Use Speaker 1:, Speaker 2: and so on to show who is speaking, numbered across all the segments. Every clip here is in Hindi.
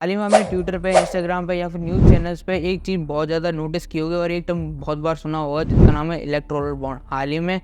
Speaker 1: हाल ही में हमने ट्विटर पे, इंस्टाग्राम पे या फिर न्यूज़ चैनल्स पे एक चीज़ बहुत ज़्यादा नोटिस की होगी और एक टर्म बहुत बार सुना होगा जिसका नाम है इलेक्टोरल बॉन्ड। हाल ही में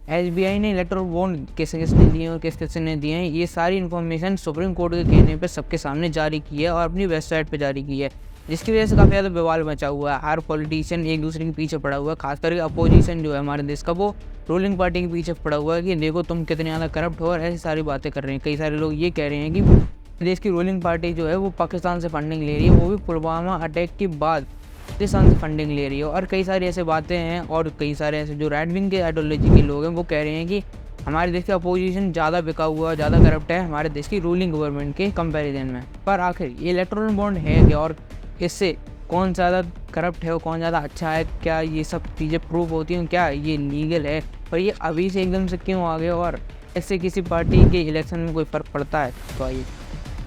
Speaker 1: एसबीआई ने इलेक्टोरल बॉन्ड किस-किसने दिए हैं और किस-किसने नहीं दिए हैं, ये सारी इन्फॉर्मेशन सुप्रीम कोर्ट के कहने पे सबके सामने जारी की है और अपनी वेबसाइट पे जारी की है, जिसकी वजह से काफ़ी ज़्यादा बवाल मचा हुआ है। हर पॉलिटिशियन एक दूसरे के पीछे पड़ा हुआ है, खास करके अपोजिशन जो है हमारे देश का, वो रूलिंग पार्टी के पीछे पड़ा हुआ है कि देखो तुम कितने ज़्यादा करप्ट हो, और ऐसी सारी बातें कर रहे हैं। कई सारे लोग ये कह रहे हैं कि देश की रूलिंग पार्टी जो है वो पाकिस्तान से फंडिंग ले रही है, वो भी पुलवामा अटैक के बाद पाकिस्तान से फंडिंग ले रही है। और कई सारी ऐसे बातें हैं और कई सारे ऐसे जो राइट विंग के आइडियोलॉजी के लोग हैं वो कह रहे हैं कि हमारे देश का अपोजिशन ज़्यादा बिका हुआ, ज़्यादा करप्ट है हमारे देश की रूलिंग गवर्नमेंट के कंपैरिजन में। पर आखिर ये इलेक्टोरल बॉन्ड है क्या, और इससे कौन ज़्यादा करप्ट है और कौन ज़्यादा अच्छा है, क्या ये सब चीज़ें प्रूव होती हैं, क्या ये लीगल है, और ये अभी से एकदम से क्यों आ गया, और इससे किसी पार्टी के इलेक्शन में कोई फ़र्क पड़ता है? तो आइए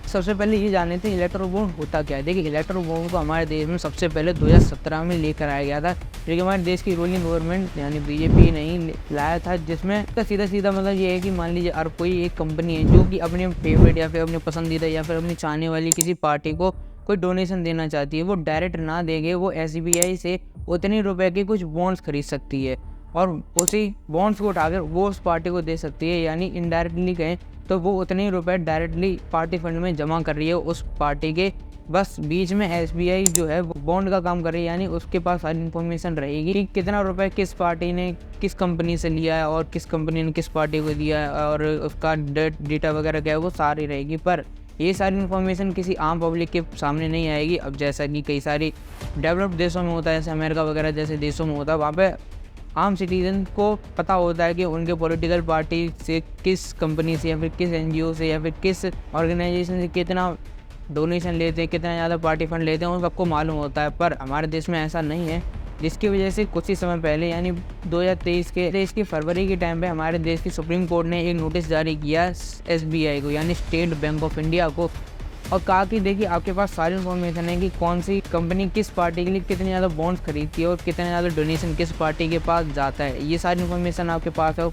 Speaker 1: सबसे पहले ये जान लेते हैं इलेक्टोरल बॉन्ड होता क्या है। देखिए, इलेक्टोरल बॉन्ड को हमारे देश में सबसे पहले 2017 में लेकर आया गया था, जो कि हमारे देश की रूलिंग गवर्नमेंट यानी बीजेपी नहीं लाया था, जिसमें इसका सीधा मतलब ये है कि मान लीजिए और कोई एक कंपनी है जो कि अपने फेवरेट या फिर अपने पसंदीदा या फिर अपनी चाहने वाली किसी पार्टी को कोई डोनेशन देना चाहती है, वो डायरेक्ट ना देंगे, वो एसबीआई से उतने रुपए के कुछ बॉन्ड्स खरीद सकती है और उसी बॉन्ड्स को उठाकर वो उस पार्टी को दे सकती है। यानी इनडायरेक्टली कहें तो वो उतने ही रुपए डायरेक्टली पार्टी फंड में जमा कर रही है उस पार्टी के, बस बीच में एसबीआई जो है वो बॉन्ड का काम कर रही है। यानी उसके पास सारी इन्फॉर्मेशन रहेगी कि कितना रुपए किस पार्टी ने किस कंपनी से लिया है और किस कंपनी ने किस पार्टी को दिया है और उसका डेटा वगैरह क्या है वो सारी रहेगी। पर ये सारी इन्फॉर्मेशन किसी आम पब्लिक के सामने नहीं आएगी। अब जैसा कि कई सारी डेवलप्ड देशों में होता है, जैसे अमेरिका वगैरह जैसे देशों में होता है, वहाँ पे आम सिटीजन को पता होता है कि उनके पॉलिटिकल पार्टी से किस कंपनी से या फिर किस एनजीओ से या फिर किस ऑर्गेनाइजेशन से कितना डोनेशन लेते हैं, कितना ज़्यादा पार्टी फंड लेते हैं, उन सबको मालूम होता है। पर हमारे देश में ऐसा नहीं है, जिसकी वजह से कुछ ही समय पहले यानी 2023 के फरवरी के टाइम पे हमारे देश की सुप्रीम कोर्ट ने एक नोटिस जारी किया एसबीआई को यानी स्टेट बैंक ऑफ इंडिया को, और कहा कि देखिए आपके पास सारी इन्फॉर्मेशन है कि कौन सी कंपनी किस पार्टी के लिए कितने ज़्यादा बॉन्ड्स खरीदती है और कितने ज़्यादा डोनेशन किस पार्टी के पास जाता है। ये सारी इन्फॉर्मेशन आपके पास है,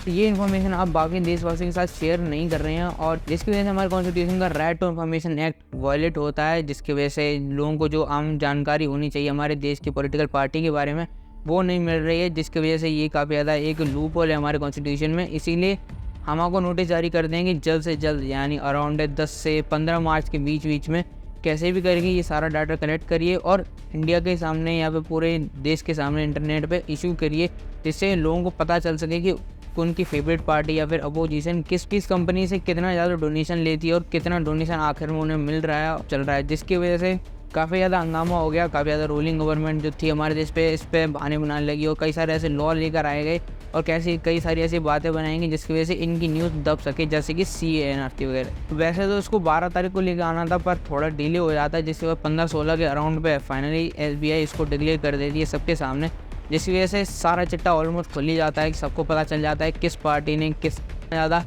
Speaker 1: तो ये इन्फॉर्मेशन आप बाकी देशवासियों के साथ शेयर नहीं कर रहे हैं, और जिसकी वजह से हमारे कॉन्स्टिट्यूशन का right to information act violate होता है, जिसकी वजह से लोगों को जो आम जानकारी होनी चाहिए हमारे देश की पॉलिटिकल पार्टी के बारे में वो नहीं मिल रही है, जिसकी वजह से ये काफ़ी ज़्यादा एक लूप होल है हमारे कॉन्स्टिट्यूशन में। इसीलिए हम आपको नोटिस जारी कर देंगे जल्द से जल्द, यानी अराउंड 10 से 15 मार्च के बीच में कैसे भी करके ये सारा डाटा कलेक्ट करिए और इंडिया के सामने या फिर पूरे देश के सामने इंटरनेट पे इशू करिए, जिससे लोगों को पता चल सके कि उनकी फेवरेट पार्टी या फिर अपोजिशन किस किस कंपनी से कितना ज़्यादा डोनेशन लेती है और कितना डोनेशन आखिर में उन्हें मिल रहा है चल रहा है, जिसकी वजह से काफ़ी ज़्यादा हंगामा हो गया। काफ़ी ज़्यादा रूलिंग गवर्नमेंट जो थी हमारे देश पे इस पे बहाने बनाने लगी और कई सारे ऐसे लॉ लेकर आए गए और कई सारी ऐसी बातें बनाएंगी जिसकी वजह से इनकी न्यूज़ दब सके, जैसे कि CANRT वगैरह। वैसे तो इसको 12 तारीख को लेकर आना था, पर थोड़ा डिले हो जाता है, जिसके बाद 15-16 के अराउंड पे फाइनली एसबीआई इसको डिक्लेयर कर देती है सबके सामने, जिसकी वजह से सारा चिट्टा ऑलमोस्ट खुल ही जाता है कि सबको पता चल जाता है किस पार्टी ने किस ज़्यादा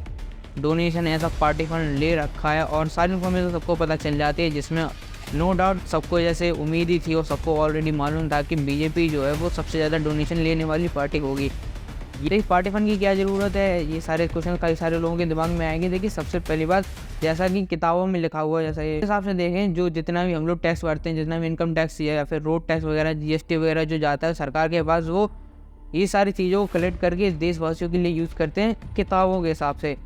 Speaker 1: डोनेशन ऐसा पार्टी फंड ले रखा है, और सारी इन्फॉर्मेशन सबको पता चल जाती है, जिसमें नो डाउट सबको जैसे उम्मीद ही थी और सबको ऑलरेडी मालूम था कि बीजेपी जो है वो सबसे ज़्यादा डोनेशन लेने वाली पार्टी होगी। ये पार्टी फंड की क्या ज़रूरत है, ये सारे क्वेश्चन कई सारे लोगों के दिमाग में आएंगे। देखिए, सबसे पहली बात, जैसा कि किताबों में लिखा हुआ है, जैसा ये हिसाब से देखें, जो जितना भी हम लोग टैक्स भरते हैं, जितना भी इनकम टैक्स या फिर रोड टैक्स वगैरह GST वगैरह जो जाता है सरकार के पास, वो ये सारी चीज़ों को कलेक्ट करके देशवासियों के लिए यूज़ करते हैं किताबों के हिसाब से,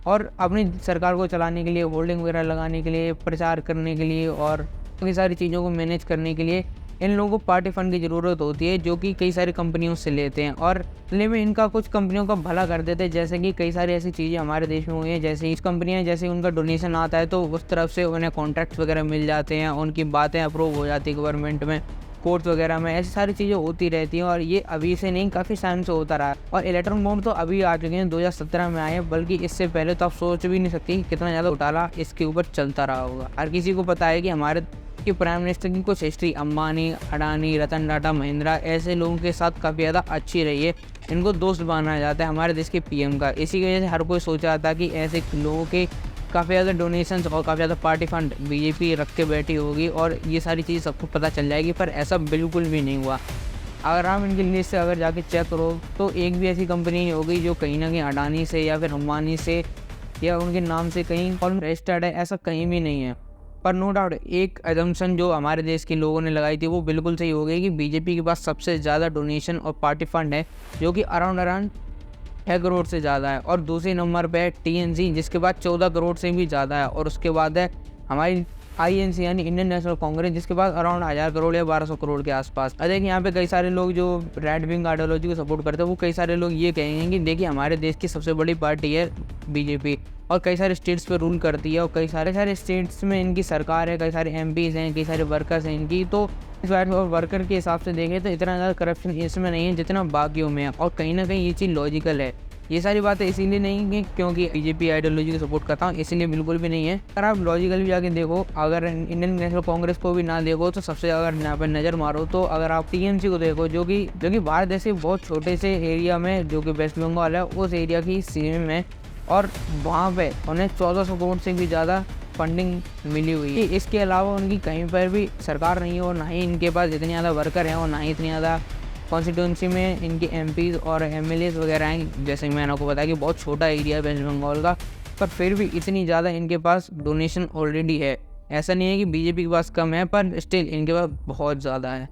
Speaker 1: और अपनी सरकार को चलाने के लिए, होल्डिंग वगैरह लगाने के लिए, प्रचार करने के लिए और कई सारी चीज़ों को मैनेज करने के लिए इन लोगों को पार्टी फंड की ज़रूरत होती है, जो कि कई सारी कंपनियों से लेते हैं और बदले में इनका कुछ कंपनियों का भला कर देते हैं। जैसे कि कई सारी ऐसी चीज़ें हमारे देश में हुई हैं, जैसे इस कंपनियां जैसे उनका डोनेशन आता है तो उस तरफ से उन्हें कॉन्ट्रैक्ट्स वगैरह मिल जाते हैं, उनकी बातें अप्रूव हो जाती है गवर्नमेंट में, कोर्ट्स वगैरह में, ऐसी सारी चीज़ें होती रहती हैं। और ये अभी से नहीं, काफ़ी टाइम से होता रहा है, और इलेक्ट्रॉनिक बॉन्ड तो अभी आ चुके हैं, 2017 में आए हैं, बल्कि इससे पहले तो आप सोच भी नहीं सकते कि कितना ज़्यादा घोटाला इसके ऊपर चलता रहा होगा। हर किसी को पता है कि हमारे कि प्राइम मिनिस्टर की कुछ हिस्ट्री अंबानी, अडानी, रतन टाटा, महिंद्रा ऐसे लोगों के साथ काफ़ी ज़्यादा अच्छी रही है। इनको दोस्त माना जाता है हमारे देश के PM का। इसी की वजह से हर कोई सोच रहा था कि ऐसे लोगों के काफ़ी ज़्यादा डोनेशंस और काफ़ी ज़्यादा पार्टी फंड बीजेपी रख के बैठी होगी और ये सारी चीज़ सबको पता चल जाएगी, पर ऐसा बिल्कुल भी नहीं हुआ। अगर आप इनकी लिस्ट से अगर जाके चेक करो तो एक भी ऐसी कंपनी नहीं होगी जो कहीं ना कहीं अडानी से या फिर अंबानी से या उनके नाम से कहीं रजिस्टर्ड है, ऐसा कहीं भी नहीं है। पर नो डाउट एक एजम्पशन जो हमारे देश के लोगों ने लगाई थी वो बिल्कुल सही हो गई कि बीजेपी के पास सबसे ज़्यादा डोनेशन और पार्टी फंड है, जो कि अराउंड 6 करोड़ से ज़्यादा है। और दूसरे नंबर पे है टीएनसी, जिसके बाद 14 करोड़ से भी ज़्यादा है। और उसके बाद है हमारी आईएनसी यानी इंडियन नेशनल कांग्रेस, जिसके पास अराउंड 1000 करोड़ या 1200 करोड़ के आसपास। और देखिए यहाँ पे कई सारे लोग जो रेड विंग आइडियोलॉजी को सपोर्ट करते हैं, वो कई सारे लोग ये कहेंगे कि देखिए हमारे देश की सबसे बड़ी पार्टी है बीजेपी, और कई सारे स्टेट्स पे रूल करती है, और कई सारे स्टेट्स में इनकी सरकार है, कई सारे एमपीज़ हैं, कई सारे वर्कर्स हैं इनकी। तो इस बार और वर्कर के हिसाब से देखें तो इतना ज़्यादा करप्शन इसमें नहीं है जितना बाकियों में है। और कहीं ना कहीं ये चीज़ लॉजिकल है। ये सारी बातें इसीलिए नहीं है क्योंकि बीजेपी आइडियोलॉजी को सपोर्ट करता हूँ, इसीलिए बिल्कुल भी नहीं है। अगर आप लॉजिकल भी जाके देखो, अगर इंडियन नेशनल कांग्रेस को भी ना देखो तो सबसे अगर यहाँ पर नज़र मारो तो अगर आप टीएमसी को देखो, जो कि भारत जैसे बहुत छोटे से एरिया में, जो कि वेस्ट बंगाल है, उस एरिया की सीएम है, और वहाँ पे उन्हें 1400 करोड़ से भी ज़्यादा फंडिंग मिली हुई है। इसके अलावा उनकी कहीं पर भी सरकार नहीं है, और ना ही इनके पास इतने ज़्यादा वर्कर हैं, और ना ही इतनी ज़्यादा कॉन्स्टिट्यूंसी में इनके एमपीज़ और एमएलएज वगैरह हैं। जैसे मैंने आपको बताया कि बहुत छोटा एरिया है वेस्ट बंगाल का, पर फिर भी इतनी ज़्यादा इनके पास डोनेशन ऑलरेडी है। ऐसा नहीं है कि बीजेपी के पास कम है, पर स्टिल इनके पास बहुत ज़्यादा है।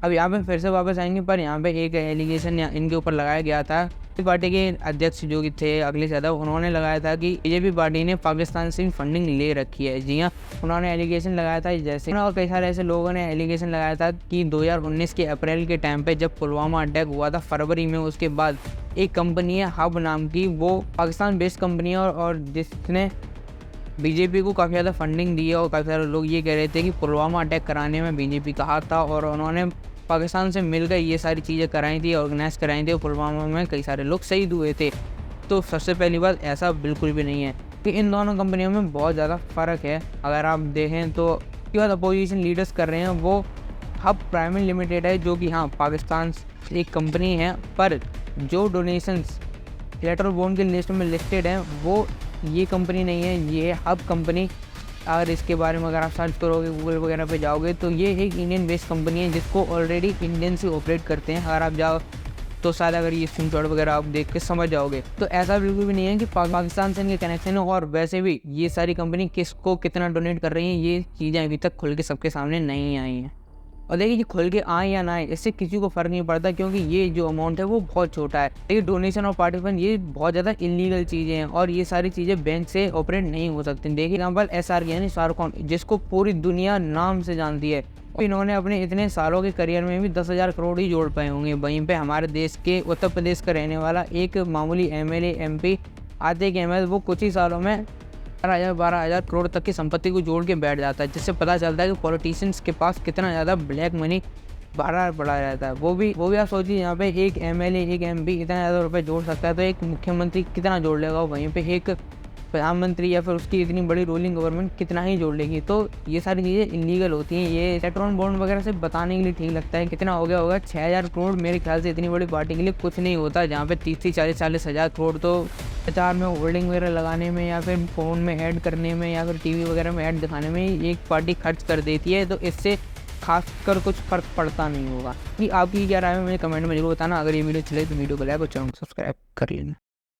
Speaker 1: अब यहाँ पे फिर से वापस आएंगे, पर यहाँ पे एक एलिगेशन इनके ऊपर लगाया गया था। पार्टी के अध्यक्ष जो कि थे अखिलेश यादव, उन्होंने लगाया था कि बीजेपी पार्टी ने पाकिस्तान से फंडिंग ले रखी है। जी हाँ, उन्होंने एलिगेशन लगाया था। जैसे और कई सारे ऐसे लोगों ने एलिगेशन लगाया था कि 2019 के अप्रैल के टाइम पे जब पुलवामा अटैक हुआ था फरवरी में, उसके बाद एक कंपनी है हब नाम की, वो पाकिस्तान बेस्ड कंपनी है, और जिसने बीजेपी को काफ़ी ज़्यादा फंडिंग दी है। और काफ़ी सारे लोग ये कह रहे थे कि पुलवामा अटैक कराने में बीजेपी का हाथ था, और उन्होंने पाकिस्तान से मिलकर ये सारी चीज़ें कराई थी, ऑर्गेनाइज कराई थी, और पुलवामा में कई सारे लोग शहीद हुए थे। तो सबसे पहली बात, ऐसा बिल्कुल भी नहीं है कि इन दोनों कंपनियों में बहुत ज़्यादा फ़र्क है। अगर आप देखें तो उसके बाद अपोजिशन लीडर्स कर रहे हैं वो हब प्राइवेट लिमिटेड है, जो कि हाँ पाकिस्तान से एक कंपनी है, पर जो डोनेशंस इलेक्ट्रल बॉन्ड की लिस्ट में लिस्टेड हैं वो ये कंपनी नहीं है, ये हब कंपनी। अगर इसके बारे में अगर आप सर्च करोगे गूगल वगैरह पे जाओगे तो ये एक इंडियन बेस्ड कंपनी है, जिसको ऑलरेडी इंडियन से ऑपरेट करते हैं। अगर आप जाओ तो शायद अगर ये स्क्रीनशॉट वगैरह आप देख के समझ जाओगे। तो ऐसा बिल्कुल भी नहीं है कि पाकिस्तान से इनके कनेक्शन है। और वैसे भी ये सारी कंपनी किसको कितना डोनेट कर रही हैं, ये चीज़ें अभी तक खुल के सबके सामने नहीं आई हैं। और देखिए ये खुल के आए या ना आए, इससे किसी को फ़र्क नहीं पड़ता, क्योंकि ये जो अमाउंट है वो बहुत छोटा है। देखिए डोनेशन और पार्टी फंड ये बहुत ज़्यादा इलीगल चीज़ें हैं, और ये सारी चीज़ें बैंक से ऑपरेट नहीं हो सकती। देखिए एग्जाम्पल SRK यानी शाहरुख खान, जिसको पूरी दुनिया नाम से जानती है, इन्होंने अपने इतने सालों के करियर में भी 10,000 करोड़ ही जोड़ पाए होंगे। वहीं पे हमारे देश के उत्तर प्रदेश का रहने वाला एक मामूली MLA MP आते के वो कुछ ही सालों में 12,000 करोड़ तक की संपत्ति को जोड़ के बैठ जाता है, जिससे पता चलता है कि पॉलिटिशियंस के पास कितना ज़्यादा ब्लैक मनी भरा पड़ा रहता है। वो भी आप सोचिए, यहाँ पे एक MLA एक MP इतना ज़्यादा रुपए जोड़ सकता है, तो एक मुख्यमंत्री कितना जोड़ लेगा, वहीं पे एक प्रधानमंत्री या फिर उसकी इतनी बड़ी रूलिंग गवर्नमेंट कितना ही जोड़ लेगी। तो ये सारी चीज़ें इलीगल होती हैं। ये इलेक्ट्रॉन बॉन्ड वगैरह से बताने के लिए ठीक लगता है। कितना हो गया होगा 6,000 करोड़, मेरे ख्याल से इतनी बड़ी पार्टी के लिए कुछ नहीं होता, जहाँ पे 30-40 हज़ार करोड़ तो प्रचार में होल्डिंग वगैरह लगाने में, या फिर फ़ोन में ऐड करने में, या फिर TV वगैरह में ऐड दिखाने में एक पार्टी खर्च कर देती है। तो इससे खासकर कुछ फ़र्क पड़ता नहीं होगा। कि आपकी क्या राय है मुझे कमेंट में जरूर बताना। अगर ये वीडियो चले तो वीडियो को लाइक और चैनल को सब्सक्राइब कर लेना।